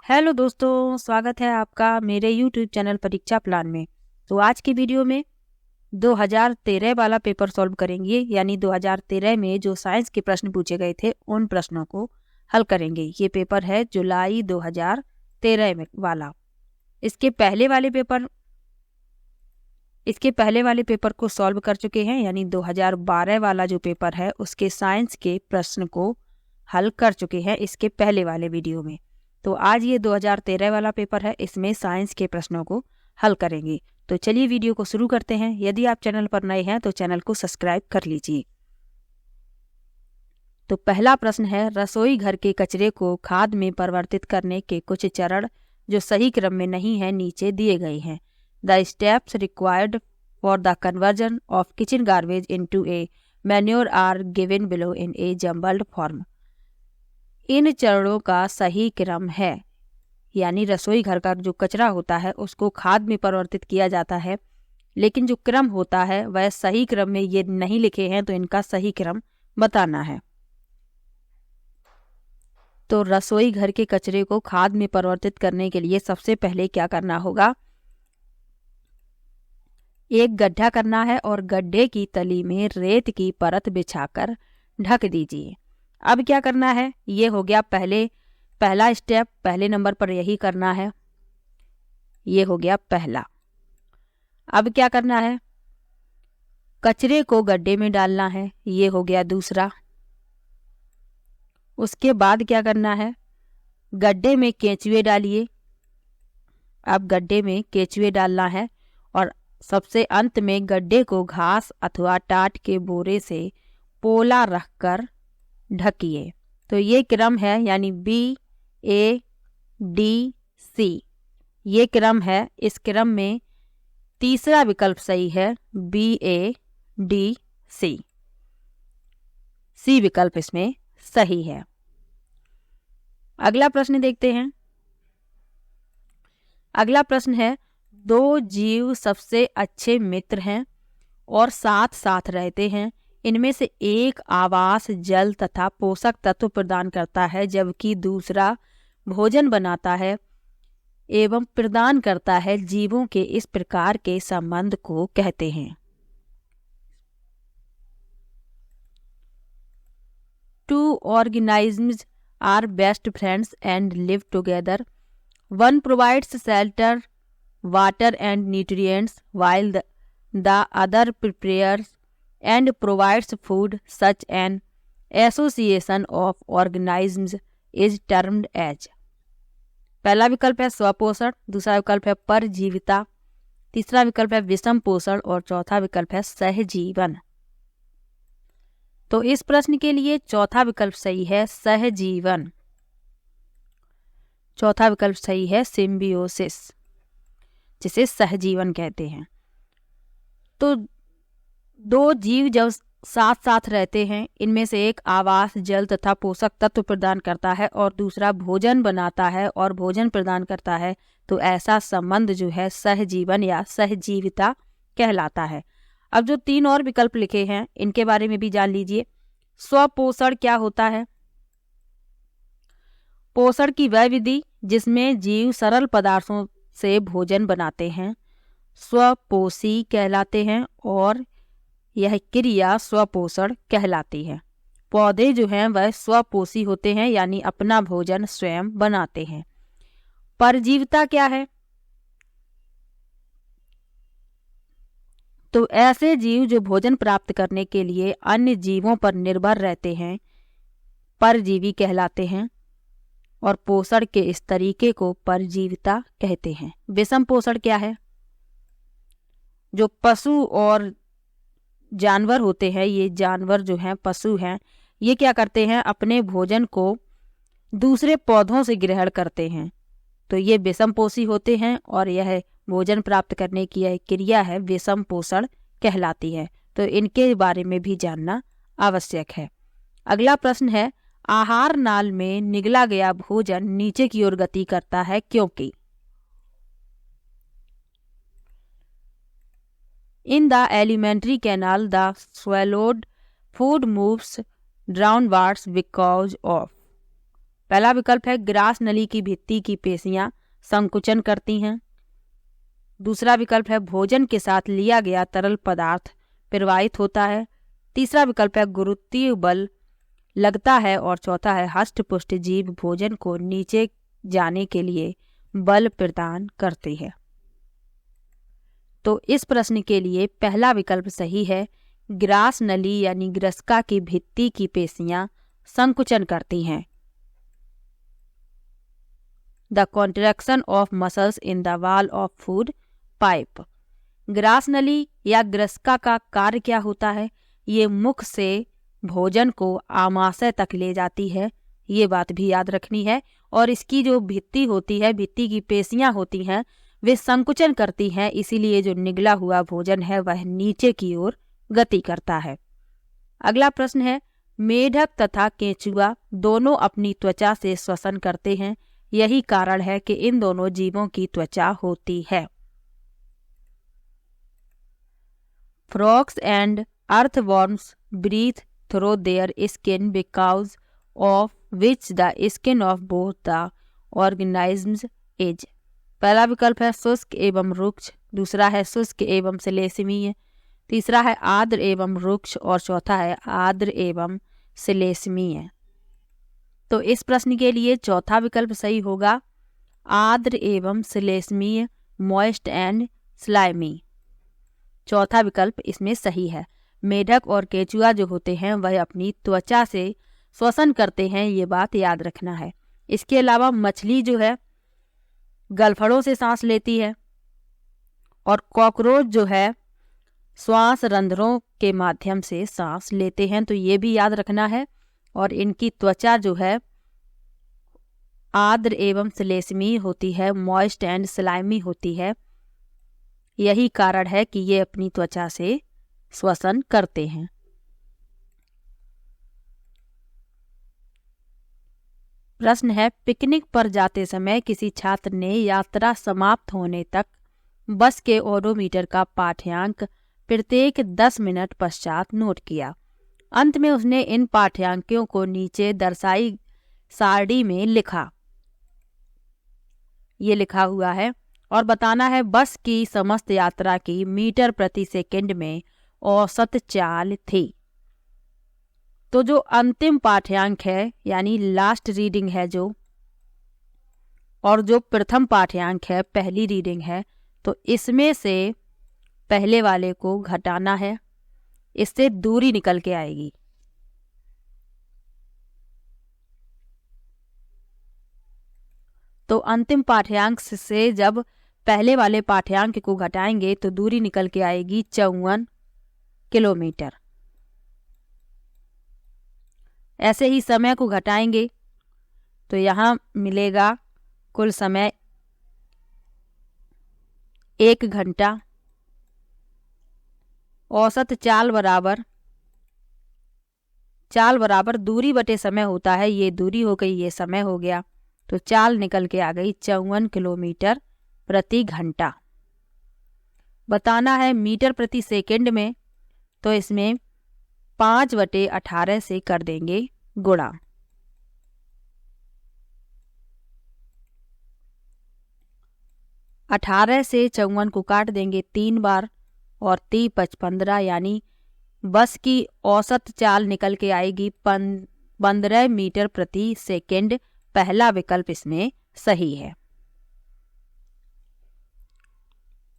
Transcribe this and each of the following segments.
Hello दोस्तों, स्वागत है आपका मेरे YouTube चैनल परीक्षा प्लान में। तो आज की वीडियो में 2013 वाला पेपर सॉल्व करेंगे, यानी 2013 में जो साइंस के प्रश्न पूछे गए थे उन प्रश्नों को हल करेंगे। ये पेपर है जुलाई 2013 में वाला। इसके पहले वाले पेपर को सॉल्व कर चुके हैं, यानी 2012 वाला जो पेपर है उसके साइंस के प्रश्न को हल कर चुके हैं इसके पहले वाले वीडियो में। तो आज ये 2013 वाला पेपर है, इसमें साइंस के प्रश्नों को हल करेंगे। तो चलिए वीडियो को शुरू करते हैं। यदि आप चैनल पर नए हैं तो चैनल को सब्सक्राइब कर लीजिए। तो पहला प्रश्न है, रसोई घर के कचरे को खाद में परिवर्तित करने के कुछ चरण जो सही क्रम में नहीं है नीचे दिए गए हैं। The steps required for the conversion of kitchen garbage into a manure are given below in a jumbled form. इन चरणों का सही क्रम है, यानी रसोई घर का जो कचरा होता है उसको खाद में परिवर्तित किया जाता है, लेकिन जो क्रम होता है वह सही क्रम में ये नहीं लिखे हैं, तो इनका सही क्रम बताना है। तो रसोई घर के कचरे को खाद में परिवर्तित करने के लिए सबसे पहले क्या करना होगा, एक गड्ढा करना है और गड्ढे की तली में रेत की परत बिछाकर ढक दीजिए। अब क्या करना है, ये हो गया पहला स्टेप, पहले नंबर पर यही करना है। ये हो गया पहला। अब क्या करना है, कचरे को गड्ढे में डालना है। ये हो गया दूसरा। उसके बाद क्या करना है, गड्ढे में केंचुए डालिए। अब गड्ढे में केंचुए डालना है और सबसे अंत में गड्ढे को घास अथवा टाट के बोरे से पोला रखकर ढकिए। तो ये क्रम है, यानी BADC ये क्रम है। इस क्रम में तीसरा विकल्प सही है, BADC सी विकल्प इसमें सही है। अगला प्रश्न देखते हैं। अगला प्रश्न है, दो जीव सबसे अच्छे मित्र हैं और साथ साथ रहते हैं। इनमें से एक आवास, जल तथा पोषक तत्व प्रदान करता है, जबकि दूसरा भोजन बनाता है एवं प्रदान करता है। जीवों के इस प्रकार के संबंध को कहते हैं। Two organisms are best friends and live together. One provides shelter, water and nutrients, while the other prepares and provides food. Such an association of organisms is termed as। पहला विकल्प है स्वपोषण, दूसरा विकल्प है परजीविता, तीसरा विकल्प है विषम पोषण और चौथा विकल्प है सहजीवन। तो इस प्रश्न के लिए चौथा विकल्प सही है, सहजीवन। चौथा विकल्प सही है, सिम्बियोसिस, जिसे सहजीवन कहते हैं। तो दो जीव जब साथ साथ रहते हैं, इनमें से एक आवास, जल तथा पोषक तत्व प्रदान करता है और दूसरा भोजन बनाता है और भोजन प्रदान करता है, तो ऐसा संबंध जो है सहजीवन या सहजीविता कहलाता है। अब जो तीन और विकल्प लिखे हैं इनके बारे में भी जान लीजिए। स्वपोषण क्या होता है, पोषण की वह विधि जिसमें जीव सरल पदार्थों से भोजन बनाते हैं स्वपोषी कहलाते हैं, और यह क्रिया स्वपोषण कहलाती है। पौधे जो हैं वह स्वपोषी होते हैं, यानी अपना भोजन स्वयं बनाते हैं। परजीविता क्या है, तो ऐसे जीव जो भोजन प्राप्त करने के लिए अन्य जीवों पर निर्भर रहते हैं परजीवी कहलाते हैं, और पोषण के इस तरीके को परजीविता कहते हैं। विषम पोषण क्या है, जो पशु और जानवर होते हैं, ये जानवर जो हैं पशु हैं, ये क्या करते हैं, अपने भोजन को दूसरे पौधों से ग्रहण करते हैं, तो ये विषम पोषी होते हैं और यह भोजन प्राप्त करने की यह क्रिया है विषम पोषण कहलाती है। तो इनके बारे में भी जानना आवश्यक है। अगला प्रश्न है, आहार नाल में निगला गया भोजन नीचे की ओर गति करता है क्योंकि। In the alimentary canal, the swallowed food moves downwards because of। पहला विकल्प है ग्रास नली की भित्ति की पेशियां संकुचन करती हैं। दूसरा विकल्प है भोजन के साथ लिया गया तरल पदार्थ प्रवाहित होता है। तीसरा विकल्प है गुरुत्वीय बल लगता है और चौथा है हष्ट-पुष्ट जीव भोजन को नीचे जाने के लिए बल प्रदान करती है। तो इस प्रश्न के लिए पहला विकल्प सही है, ग्रास नली यानी ग्रस्का की भित्ति की पेशियां संकुचन करती हैं। The contraction of muscles in the wall of food pipe. Grass नली या ग्रस्का का कार्य क्या होता है? ये मुख से भोजन को आमाशय तक ले जाती है, ये बात भी याद रखनी है। और इसकी जो भित्ति होती है, भित्ति की पेशियां होती हैं, वे संकुचन करती हैं, इसीलिए जो निगला हुआ भोजन है वह नीचे की ओर गति करता है। अगला प्रश्न है, मेढक तथा केंचुआ दोनों अपनी त्वचा से श्वसन करते हैं, यही कारण है कि इन दोनों जीवों की त्वचा होती है। Frogs and earthworms breathe through their skin because of which the skin of both the organisms is। पहला विकल्प है शुष्क एवं रुक्ष, दूसरा है शुष्क एवं श्लेष्मीय, तीसरा है आर्द्र एवं रुक्ष और चौथा है आर्द्र एवं श्लेष्मीय। तो इस प्रश्न के लिए चौथा विकल्प सही होगा, आर्द्र एवं श्लेष्मीय, मॉइस्ट एंड स्लाइमी। चौथा विकल्प इसमें सही है। मेढक और केंचुआ जो होते हैं वह अपनी त्वचा से श्वसन करते हैं, ये बात याद रखना है। इसके अलावा मछली जो है गलफड़ों से सांस लेती है और कॉकरोच जो है श्वास रंध्रों के माध्यम से सांस लेते हैं, तो ये भी याद रखना है। और इनकी त्वचा जो है आर्द्र एवं श्लेष्मीय होती है, मॉइस्ट एंड स्लाइमी होती है, यही कारण है कि ये अपनी त्वचा से श्वसन करते हैं। प्रश्न है, पिकनिक पर जाते समय किसी छात्र ने यात्रा समाप्त होने तक बस के ओडोमीटर का पाठ्यांक प्रत्येक 10 मिनट पश्चात नोट किया। अंत में उसने इन पाठ्यांकों को नीचे दर्शाई सारणी में लिखा। ये लिखा हुआ है और बताना है बस की समस्त यात्रा की मीटर प्रति सेकंड में औसत चाल थी। तो जो अंतिम पाठ्यांक है यानी लास्ट रीडिंग है जो, और जो प्रथम पाठ्यांक है पहली रीडिंग है, तो इसमें से पहले वाले को घटाना है, इससे दूरी निकल के आएगी। तो अंतिम पाठ्यांक से जब पहले वाले पाठ्यांक को घटाएंगे तो दूरी निकल के आएगी 54 किलोमीटर। ऐसे ही समय को घटाएंगे तो यहाँ मिलेगा कुल समय 1 घंटा। औसत चाल बराबर दूरी बटे समय होता है, ये दूरी हो गई, ये समय हो गया, तो चाल निकल के आ गई 54 किलोमीटर प्रति घंटा। बताना है मीटर प्रति सेकंड में, तो इसमें 5/18 से कर देंगे गुणा। अठारह से 54 को काट देंगे 3 बार और 3×5=15, यानी बस की औसत चाल निकल के आएगी 15 मीटर प्रति सेकंड। पहला विकल्प इसमें सही है,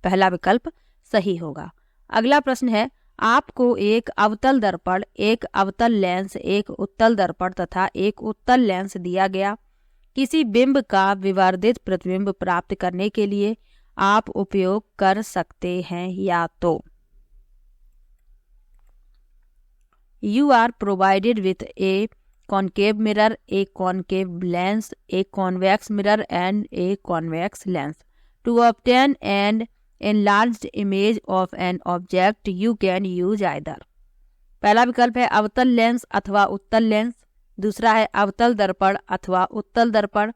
पहला विकल्प सही होगा। अगला प्रश्न है, आपको एक अवतल दर्पण, एक अवतल लेंस, एक उत्तल दर्पण तथा एक उत्तल लेंस दिया गया। किसी बिंब का विवर्धित प्रतिबिंब प्राप्त करने के लिए आप उपयोग कर सकते हैं या तो You are provided with a concave mirror, a concave lens, a convex mirror and a convex lens. To obtain an enlarged image of an object, you can use either. पहला विकल्प है अवतल लेंस अथवा उत्तल लेंस, दूसरा है अवतल दर्पण अथवा उत्तल दर्पण,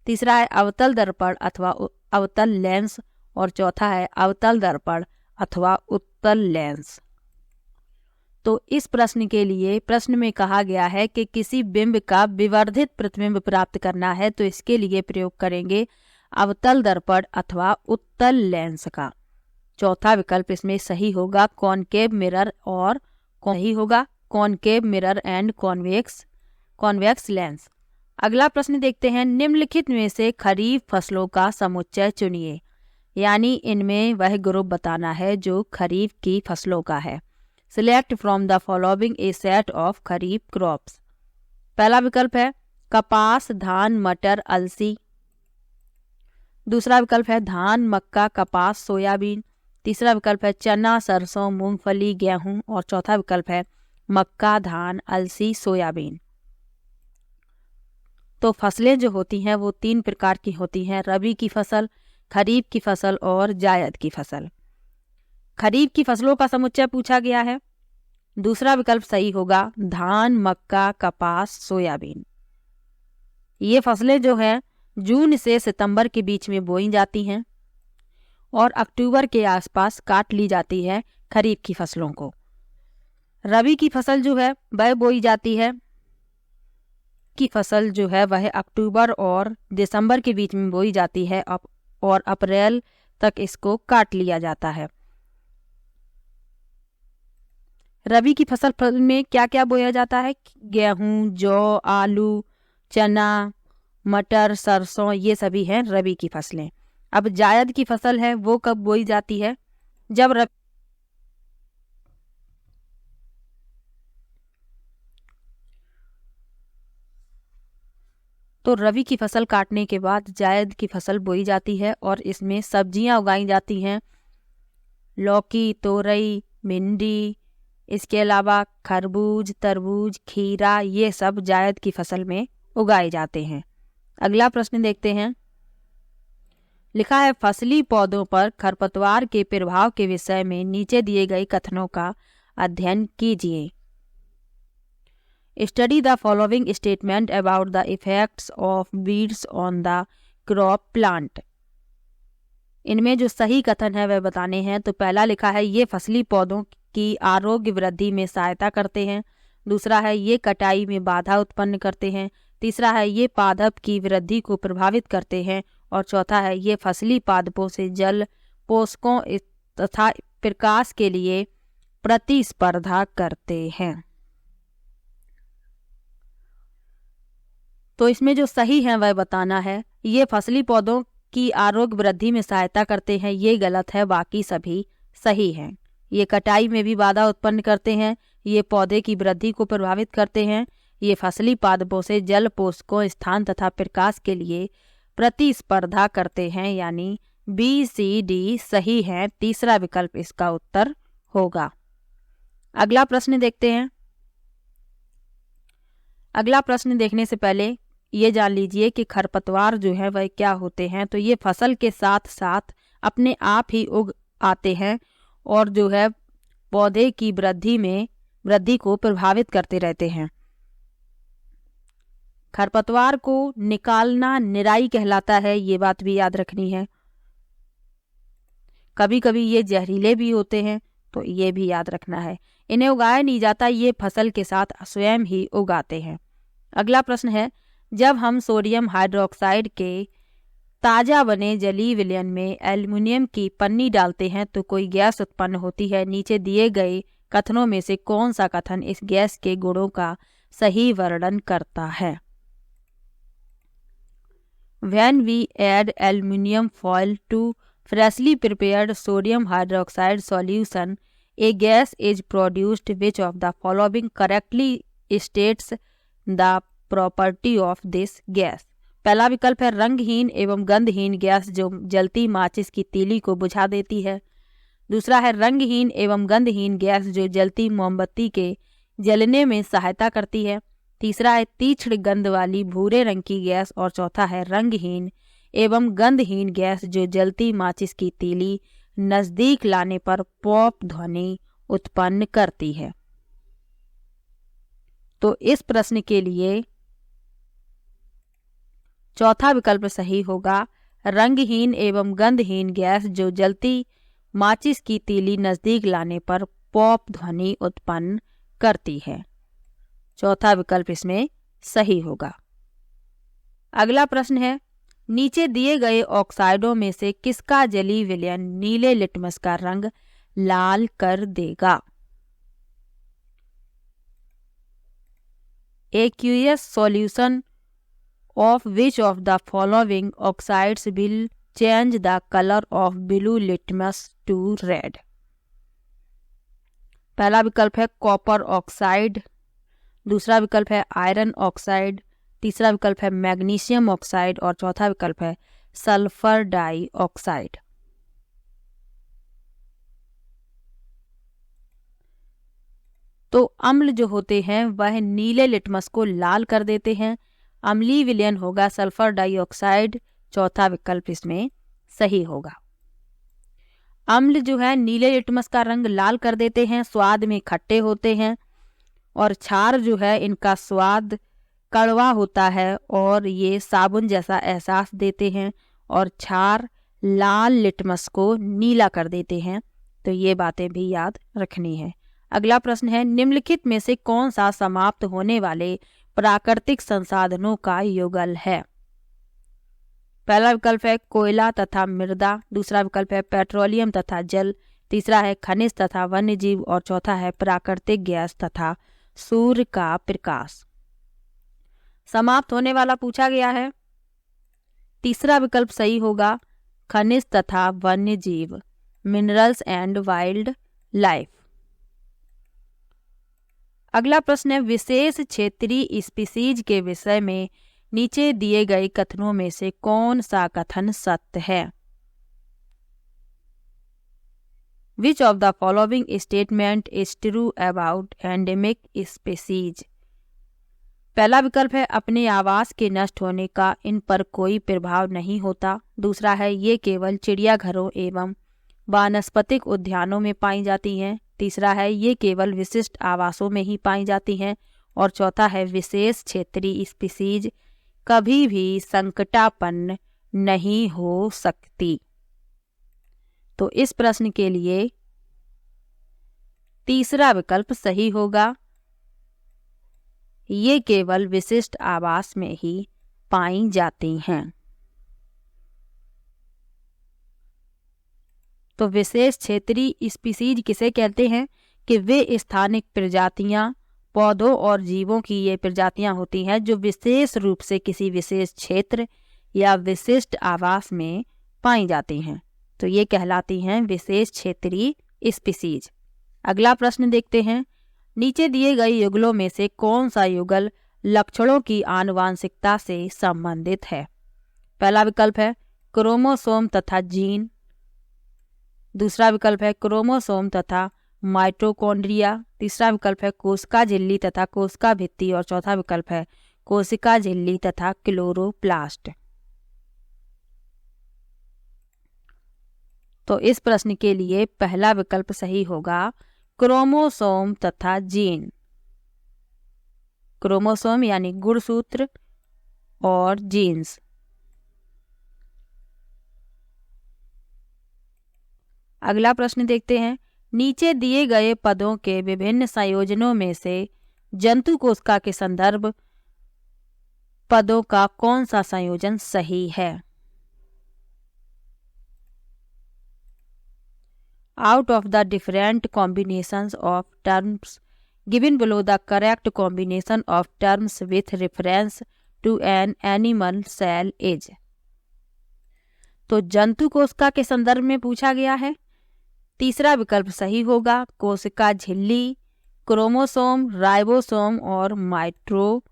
तीसरा है अवतल दर्पण अथवा अवतल लेंस और चौथा है अवतल दर्पण अथवा उत्तल लेंस। तो इस प्रश्न के लिए प्रश्न में कहा गया है कि किसी बिंब का विवर्धित प्रतिबिंब प्राप्त करना है तो इसके लिए प्रयोग करेंगे अवतल दर्पण अथवा उत्तल लेंस का। चौथा विकल्प इसमें सही होगा कॉनकेव मिरर और सही होगा concave mirror and convex lens. अगला प्रश्न देखते हैं, निम्नलिखित में से खरीफ फसलों का समुच्चय चुनिए, यानी इनमें वह ग्रुप बताना है जो खरीफ की फसलों का है। Select from the following A set of kharif crops. पहला विकल्प है कपास, धान, मटर, अलसी। दूसरा विकल्प है धान, मक्का, कपास, सोयाबीन। तीसरा विकल्प है चना, सरसों, मूंगफली, गेहूं। और चौथा विकल्प है मक्का, धान, अलसी, सोयाबीन। तो फसलें जो होती हैं वो 3 प्रकार की होती हैं, रबी की फसल, खरीफ की फसल और जायद की फसल। खरीफ की फसलों का समुच्चय पूछा गया है। दूसरा विकल्प सही होगा धान, मक्का, कपास, सोयाबीन। ये फसलें जो हैं जून से सितंबर के बीच में बोई जाती हैं और अक्टूबर के आसपास काट ली जाती है खरीफ की फसलों को। रबी की फसल जो है वह बोई जाती है की फसल जो है वह अक्टूबर और दिसंबर के बीच में बोई जाती है और अप्रैल तक इसको काट लिया जाता है। रबी की फसल में क्या क्या बोया जाता है? गेहूं, जौ, आलू, चना, मटर, सरसों, ये सभी हैं रबी की फसलें। अब जायद की फसल है वो कब बोई जाती है? जब तो रबी की फसल काटने के बाद जायद की फसल बोई जाती है और इसमें सब्जियां उगाई जाती हैं, लौकी, तोरई, भिंडी, इसके अलावा खरबूज, तरबूज, खीरा, ये सब जायद की फसल में उगाए जाते हैं। अगला प्रश्न देखते हैं, लिखा है फसली पौधों पर खरपतवार के प्रभाव के विषय में नीचे दिए गए कथनों का अध्ययन कीजिए। Study the following statement about the effects of weeds on the crop plant. इनमें जो सही कथन है वह बताने हैं। तो पहला लिखा है ये फसली पौधों की आरोग्य वृद्धि में सहायता करते हैं। दूसरा है ये कटाई में बाधा उत्पन्न करते हैं। तीसरा है ये पादप की वृद्धि को प्रभावित करते हैं। और चौथा है ये फसली पादपों से जल, पोषकों तथा प्रकाश के लिए प्रतिस्पर्धा करते हैं। तो इसमें जो सही है वह बताना है। ये फसली पौधों की आरोग्य वृद्धि में सहायता करते हैं, ये गलत है, बाकी सभी सही हैं। ये कटाई में भी बाधा उत्पन्न करते हैं, ये पौधे की वृद्धि को प्रभावित करते हैं, ये फसली पादपों से जल, पोषकों, स्थान तथा प्रकाश के लिए प्रतिस्पर्धा करते हैं, यानी BCD सही है। तीसरा विकल्प इसका उत्तर होगा। अगला प्रश्न देखते हैं। अगला प्रश्न देखने से पहले ये जान लीजिए कि खरपतवार जो है वह क्या होते हैं। तो ये फसल के साथ साथ अपने आप ही उग आते हैं और जो है पौधे की वृद्धि को प्रभावित करते रहते हैं। खरपतवार को निकालना निराई कहलाता है, ये बात भी याद रखनी है। कभी कभी ये जहरीले भी होते हैं, तो ये भी याद रखना है। इन्हें उगाया नहीं जाता, ये फसल के साथ स्वयं ही उगाते हैं। अगला प्रश्न है, जब हम सोडियम हाइड्रोक्साइड के ताज़ा बने जलीय विलयन में एल्युमिनियम की पन्नी डालते हैं तो कोई गैस उत्पन्न होती है। नीचे दिए गए कथनों में से कौन सा कथन इस गैस के गुणों का सही वर्णन करता है? When we add aluminium foil to freshly prepared sodium hydroxide solution, a gas is produced. Which of the following correctly states the property of this gas? पहला विकल्प है रंगहीन एवं गंधहीन गैस जो जलती माचिस की तीली को बुझा देती है। दूसरा है रंगहीन एवं गंधहीन गैस जो जलती मोमबत्ती के जलने में सहायता करती है। तीसरा है तीक्ष्ण गंध वाली भूरे रंग की गैस। और चौथा है रंगहीन एवं गंधहीन गैस जो जलती माचिस की तीली नजदीक लाने पर पॉप ध्वनि उत्पन्न करती है। तो इस प्रश्न के लिए चौथा विकल्प सही होगा, रंगहीन एवं गंधहीन गैस जो जलती माचिस की तीली नजदीक लाने पर पॉप ध्वनि उत्पन्न करती है। चौथा विकल्प इसमें सही होगा। अगला प्रश्न है, नीचे दिए गए ऑक्साइडों में से किसका जलीय विलयन नीले लिटमस का रंग लाल कर देगा? एक्यूएस solution of which of the following oxides will change the color of blue litmus to red? पहला विकल्प है कॉपर ऑक्साइड, दूसरा विकल्प है आयरन ऑक्साइड, तीसरा विकल्प है मैग्नीशियम ऑक्साइड और चौथा विकल्प है सल्फर डाइऑक्साइड। तो अम्ल जो होते हैं वह नीले लिटमस को लाल कर देते हैं। अम्लीय विलयन होगा सल्फर डाइऑक्साइड, चौथा विकल्प इसमें सही होगा। अम्ल जो है नीले लिटमस का रंग लाल कर देते हैं, स्वाद में खट्टे होते हैं और क्षार जो है इनका स्वाद कड़वा होता है और ये साबुन जैसा एहसास देते हैं और क्षार लाल लिटमस को नीला कर देते हैं। तो ये बातें भी याद रखनी है। अगला प्रश्न है, निम्नलिखित में से कौन सा समाप्त होने वाले प्राकृतिक संसाधनों का युगल है? पहला विकल्प है कोयला तथा मृदा, दूसरा विकल्प है पेट्रोलियम तथा जल, तीसरा है खनिज तथा वन्यजीव और चौथा है प्राकृतिक गैस तथा सूर्य का प्रकाश। समाप्त होने वाला पूछा गया है, तीसरा विकल्प सही होगा, खनिज तथा वन्यजीव, मिनरल्स एंड वाइल्ड लाइफ। अगला प्रश्न है, विशेष क्षेत्रीय स्पीसीज के विषय में नीचे दिए गए कथनों में से कौन सा कथन सत्य है? Which of the following statement is true about endemic species? पहला विकल्प है अपने आवास के नष्ट होने का इन पर कोई प्रभाव नहीं होता, दूसरा है ये केवल चिड़ियाघरों एवं वानस्पतिक उद्यानों में पाई जाती हैं, तीसरा है ये केवल विशिष्ट आवासों में ही पाई जाती हैं और चौथा है विशेष क्षेत्रीय स्पीसीज कभी भी संकटापन्न नहीं हो सकती। तो इस प्रश्न के लिए तीसरा विकल्प सही होगा, ये केवल विशिष्ट आवास में ही पाई जाती हैं। तो विशेष क्षेत्रीय स्पीसीज किसे कहते हैं कि वे स्थानिक प्रजातियां, पौधों और जीवों की ये प्रजातियां होती हैं जो विशेष रूप से किसी विशेष क्षेत्र या विशिष्ट आवास में पाई जाती हैं। तो ये कहलाती हैं विशेष क्षेत्रीय स्पीसीज। अगला प्रश्न देखते हैं, नीचे दिए गए युगलों में से कौन सा युगल लक्षणों की आनुवांशिकता से संबंधित है? पहला विकल्प है क्रोमोसोम तथा जीन, दूसरा विकल्प है क्रोमोसोम तथा माइटोकॉन्ड्रिया, तीसरा विकल्प है कोशिका झिल्ली तथा कोशिका भित्ति और चौथा विकल्प है कोशिका झिल्ली तथा क्लोरोप्लास्ट। तो इस प्रश्न के लिए पहला विकल्प सही होगा, क्रोमोसोम तथा जीन। क्रोमोसोम यानी गुणसूत्र और जीन्स। अगला प्रश्न देखते हैं, नीचे दिए गए पदों के विभिन्न संयोजनों में से जंतु कोशिका के संदर्भ पदों का कौन सा संयोजन सही है? Out of the different combinations of terms given below, the correct combination of terms with reference to an animal cell is। तो जंतु कोशिका के संदर्भ में पूछा गया है, तीसरा विकल्प सही होगा, कोशिका झिल्ली, क्रोमोसोम, राइबोसोम और mitochondria.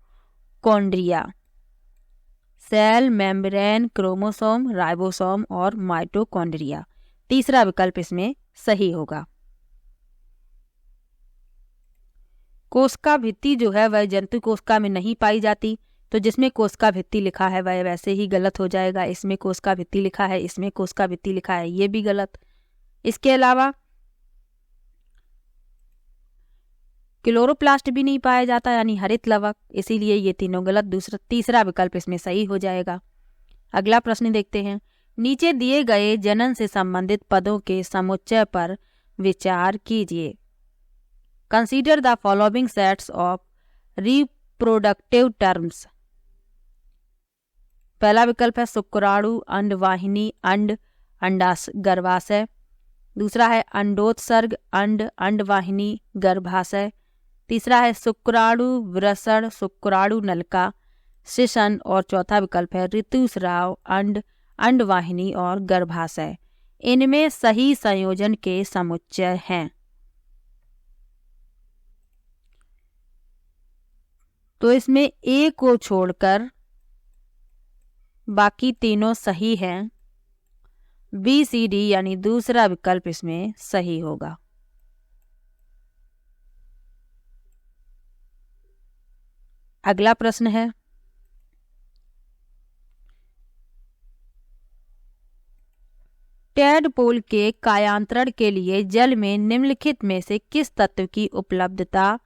Cell membrane, chromosome, ribosome और माइटोकॉन्ड्रिया, तीसरा विकल्प इसमें सही होगा। कोशिका भित्ति जो है वह जंतु कोशिका में नहीं पाई जाती, तो जिसमें कोशिका भित्ति लिखा है वह वैसे ही गलत हो जाएगा। इसमें कोशिका भित्ति लिखा है, इसमें कोशिका भित्ति लिखा है, ये भी गलत। इसके अलावा क्लोरोप्लास्ट भी नहीं पाया जाता यानी हरित लवक, इसीलिए ये तीनों गलत। तीसरा विकल्प इसमें सही हो जाएगा। अगला प्रश्न देखते हैं, नीचे दिए गए जनन से संबंधित पदों के समुच्चय पर विचार कीजिए। Consider the following sets of reproductive terms. पहला विकल्प है शुक्राणु, अंडवाहिनी, अंड, गर्भाशय। दूसरा है अंडोत्सर्ग, अंड, अंडवाहिनी, गर्भाशय। तीसरा है शुक्राणु वृषण, शुक्राणु नलिका, शिशन। और चौथा विकल्प है ऋतुस्राव, अंड, अंडवाहिनी और गर्भाशय। इनमें सही संयोजन के समुच्चय हैं। तो इसमें ए को छोड़कर बाकी तीनों सही हैं। बी सी डी यानी दूसरा विकल्प इसमें सही होगा। अगला प्रश्न है, टैडपोल के कायांतरण के लिए जल में निम्नलिखित में से किस तत्व की उपलब्धता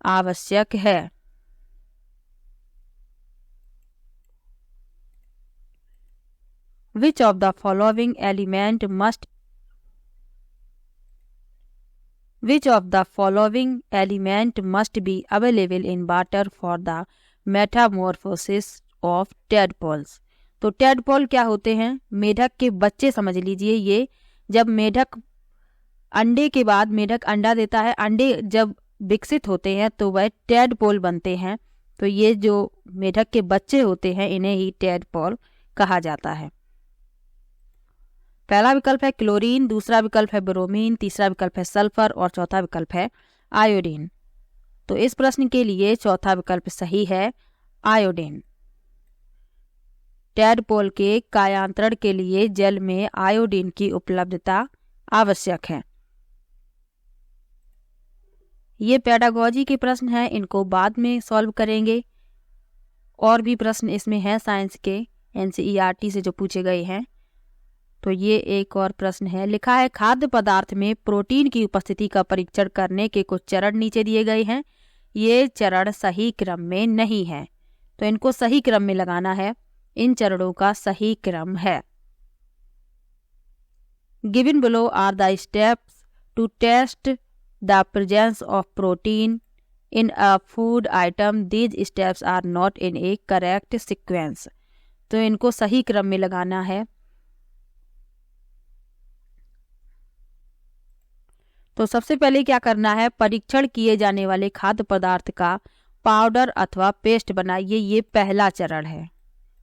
आवश्यक है? Which of the following element must be available in water for the metamorphosis of tadpoles? तो टैडपोल क्या होते हैं? मेढक के बच्चे समझ लीजिए। ये जब मेढक अंडे के बाद मेढक अंडा देता है, अंडे जब विकसित होते हैं तो वह टैडपोल बनते हैं। तो ये जो मेढक के बच्चे होते हैं इन्हें ही टैडपोल कहा जाता है। पहला विकल्प है क्लोरीन, दूसरा विकल्प है ब्रोमीन, तीसरा विकल्प है सल्फर और चौथा विकल्प है आयोडीन। तो इस प्रश्न के लिए चौथा विकल्प सही है, आयोडीन। टैडपोल के कायांतरण के लिए जल में आयोडीन की उपलब्धता आवश्यक है। ये पेडागोजी के प्रश्न हैं, इनको बाद में सॉल्व करेंगे। और भी प्रश्न इसमें हैं साइंस के, एनसीईआरटी से जो पूछे गए हैं। तो ये एक और प्रश्न है, लिखा है खाद्य पदार्थ में प्रोटीन की उपस्थिति का परीक्षण करने के कुछ चरण नीचे दिए गए हैं। ये चरण सही क्रम में नहीं है, तो इनको सही क्रम में लगाना है। इन चरणों का सही क्रम है, given below are the steps to test the presence of protein in a food item, these steps are not in a correct sequence. तो इनको सही क्रम में लगाना है। तो सबसे पहले क्या करना है, परीक्षण किए जाने वाले खाद्य पदार्थ का पाउडर अथवा पेस्ट बनाइए। ये पहला चरण है,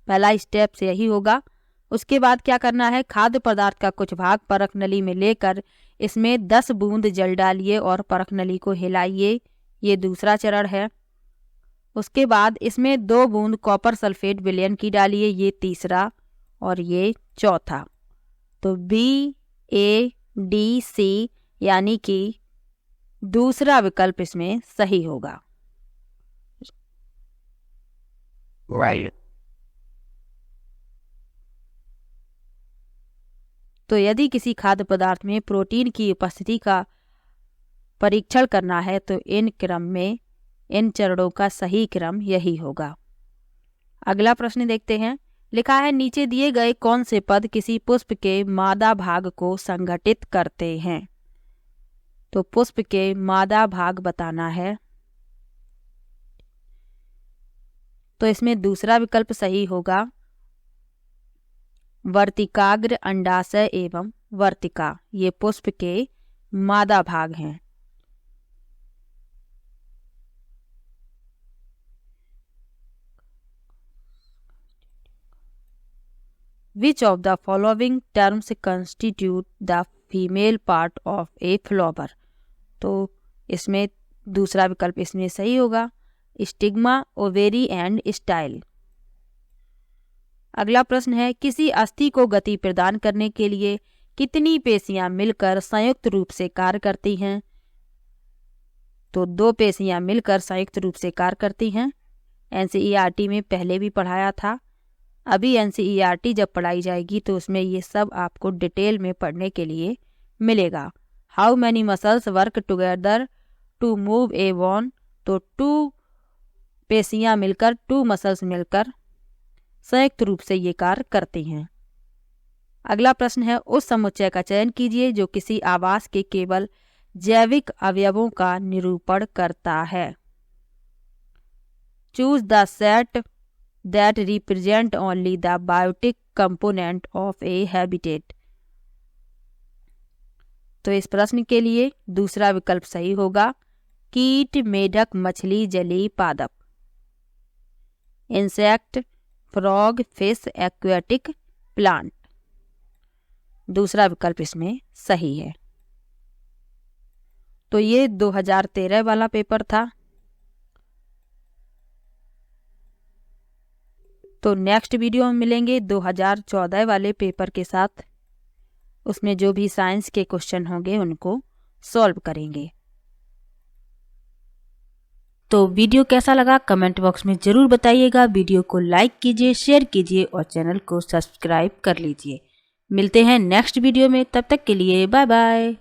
पहला स्टेप से यही होगा। उसके बाद क्या करना है, खाद्य पदार्थ का कुछ भाग परख नली में लेकर इसमें 10 बूंद जल डालिए और परख नली को हिलाइए। ये दूसरा चरण है। उसके बाद इसमें 2 बूंद कॉपर सल्फेट विलयन की डालिए। ये तीसरा और ये चौथा। तो BADC यानी कि दूसरा विकल्प इसमें सही होगा। तो यदि किसी खाद्य पदार्थ में प्रोटीन की उपस्थिति का परीक्षण करना है तो इन क्रम में, इन चरणों का सही क्रम यही होगा। अगला प्रश्न देखते हैं, लिखा है नीचे दिए गए कौन से पद किसी पुष्प के मादा भाग को संगठित करते हैं? तो पुष्प के मादा भाग बताना है। तो इसमें दूसरा विकल्प सही होगा, वर्तिकाग्र, अंडाशय एवं वर्तिका। ये पुष्प के मादा भाग हैं। Which of the following terms constitute the female part of a flower? तो इसमें दूसरा विकल्प इसमें सही होगा, स्टिग्मा, ओवेरी एंड स्टाइल। अगला प्रश्न है, किसी अस्थि को गति प्रदान करने के लिए कितनी पेशियां मिलकर संयुक्त रूप से कार्य करती हैं? तो 2 पेशियां मिलकर संयुक्त रूप से कार्य करती हैं। एनसीईआरटी में पहले भी पढ़ाया था। अभी एनसीईआरटी जब पढ़ाई जाएगी तो उसमें ये सब आपको डिटेल में पढ़ने के लिए मिलेगा। How many muscles work together to move a bone? तो 2 पेशियां मिलकर, 2 मसल्स मिलकर संयुक्त रूप से ये कार्य करती हैं। अगला प्रश्न है, उस समुच्चय का चयन कीजिए जो किसी आवास के केवल जैविक अवयवों का निरूपण करता है। Choose the set that represent only the biotic component of a habitat. तो इस प्रश्न के लिए दूसरा विकल्प सही होगा, कीट, मेढक, मछली, जलीय पादप। Insect, frog, fish, aquatic plant. दूसरा विकल्प इसमें सही है। तो ये 2013 वाला पेपर था। तो नेक्स्ट वीडियो में मिलेंगे 2014 वाले पेपर के साथ। उसमें जो भी साइंस के क्वेश्चन होंगे उनको सॉल्व करेंगे। तो वीडियो कैसा लगा कमेंट बॉक्स में ज़रूर बताइएगा। वीडियो को लाइक कीजिए, शेयर कीजिए और चैनल को सब्सक्राइब कर लीजिए। मिलते हैं नेक्स्ट वीडियो में, तब तक के लिए बाय बाय।